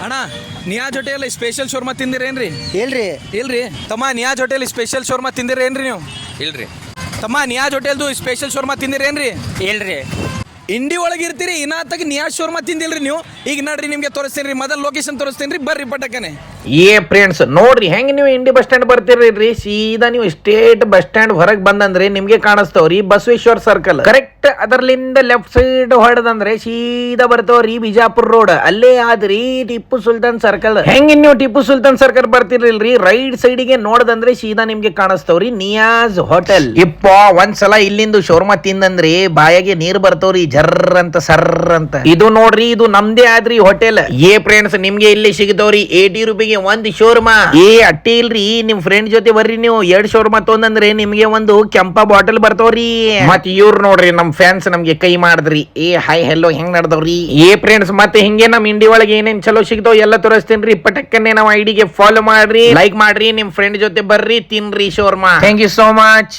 ಅಣ್ಣ Niyaz hotel special shawarma ತಿಂದಿರೇನ್ರಿ? ಹೇಳ್ರಿ. ಇಲ್ರಿ ತಮ್ಮ, ನಿಯಾಜ್ ಹೋಟೆಲ್ ಸ್ಪೆಷಲ್ ಶೋರ್ಮಾ ತಿಂದಿರೇನ್ರಿ ನೀವು? ಇಲ್ರಿ. ತಮ್ಮ, ನಿಯಾಜ್ ಹೋಟೆಲ್ದು ಸ್ಪೆಷಲ್ ಶೋರ್ಮಾ ತಿಂದಿರೇನ್ರಿ? ಇಲ್ರಿ. ಇಂಡಿ ಒಳಗೆ ಇರ್ತೀರಿ ಇನ್ನಾತಕ್ಕೆ ನಿಯಾಜ್ ಶೋರ್ಮಾ ತಿಂದಿಲ್ರಿ ನೀವು? ಈಗ ನೋಡ್ರಿ ನಿಮ್ಗೆ ತೋರಿಸ್ತೇನೆ, ಮೊದಲು ಲೊಕೇಶನ್ ತೋರಿಸ್ತೇನೆ, ಬರ್ರಿ ಪಟಕನೆ. ಫ್ರೆಂಡ್ಸ್ ನೋಡ್ರಿ ಹೆಂಗ್ ನೀವು ಇಂಡಿ ಬಸ್ ಸ್ಟ್ಯಾಂಡ್ ಬರ್ತೀರಿ, ಸೀದಾ ನೀವು ಸ್ಟೇಟ್ ಬಸ್ ಸ್ಟ್ಯಾಂಡ್ ಹೊರಗೆ ಬಂದಂದ್ರೆ ನಿಮ್ಗೆ ಕಾಣಿಸ್ತಾವ್ರಿ ಬಸವೇಶ್ವರ ಸರ್ಕಲ್. ಕರೆಕ್ಟ್ ಅದರ್ಲಿಂದ ಲೆಫ್ಟ್ ಸೈಡ್ ಹೊಡೆದಂದ್ರೆ ಸೀದಾ ಬರ್ತಾವ್ರಿ ಬಿಜಾಪುರ್ ರೋಡ್. ಅಲ್ಲೇ ಆದ್ರಿ ಟಿಪ್ಪು ಸುಲ್ತಾನ್ ಸರ್ಕಲ್. ಹೆಂಗ್ ನೀವು ಟಿಪ್ಪು ಸುಲ್ತಾನ್ ಸರ್ಕಲ್ ಬರ್ತಿರ್ಲಿಲ್ರಿ, ರೈಟ್ ಸೈಡ್ಗೆ ನೋಡದಂದ್ರೆ ಸೀದಾ ನಿಮ್ಗೆ ಕಾಣಿಸ್ತಾವ್ರಿ ನಿಯಾಜ್ ಹೋಟೆಲ್. ಇಪ್ಪ ಒಂದ್ಸಲ ಇಲ್ಲಿಂದು ಶೋರ್ಮಾ ತಿಂದಂದ್ರಿ ಬಾಯಾಗೆ ನೀರ್ ಬರ್ತಾವ್ರಿ ಜರ್ರ ಅಂತ ಸರ್ರ ಅಂತ. ಇದು ನೋಡ್ರಿ ಇದು ನಮ್ದೇ ಆದ್ರಿ ಹೋಟೆಲ್. ಫ್ರೆಂಡ್ಸ್ ನಿಮ್ಗೆ ಇಲ್ಲಿ ಸಿಗ್ತಾವ್ರಿ 80 ರೂಪಾಯಿಗೆ ಒಂದ್ ಶೋರ್ಮಾ. ಅಟ್ಟಿ ಇಲ್ರಿ, ನಿಮ್ ಫ್ರೆಂಡ್ ಜೊತೆ ಬರ್ರಿ, ನೀವು 2 ಶೋರ್ಮಾ ತೊಂದಂದ್ರೆ ನಿಮ್ಗೆ ಒಂದು ಕೆಂಪ ಬಾಟಲ್ ಬರ್ತಾವ್ರಿ. ಮತ್ ಇವ್ರು ನೋಡ್ರಿ ನಮ್ ಫ್ಯಾನ್ಸ್ ನಮ್ಗೆ ಕೈ ಮಾಡಿದ್ರಿ. ಹಾಯ್ ಹೆಲೋ ಹೆಂಗ್ ನಡ್ದವ್ರಿ? ಫ್ರೆಂಡ್ಸ್ ಮತ್ತೆ ಹಿಂಗೆ ನಮ್ ಇಂಡಿ ಒಳಗೆ ಏನೇನ್ ಚಲೋ ಸಿಗ್ತಾವ್ ಎಲ್ಲ ತೋರಿಸ್ತೇನ್ರಿ. ಪಟಕ್ಕನೆ ನಾವ್ ಐಡಿಗೆ ಫಾಲೋ ಮಾಡ್ರಿ, ಲೈಕ್ ಮಾಡ್ರಿ, ನಿಮ್ ಫ್ರೆಂಡ್ ಜೊತೆ ಬರ್ರಿ, ತಿನ್ರಿ ಶೋರ್ಮಾ. Thank you so much.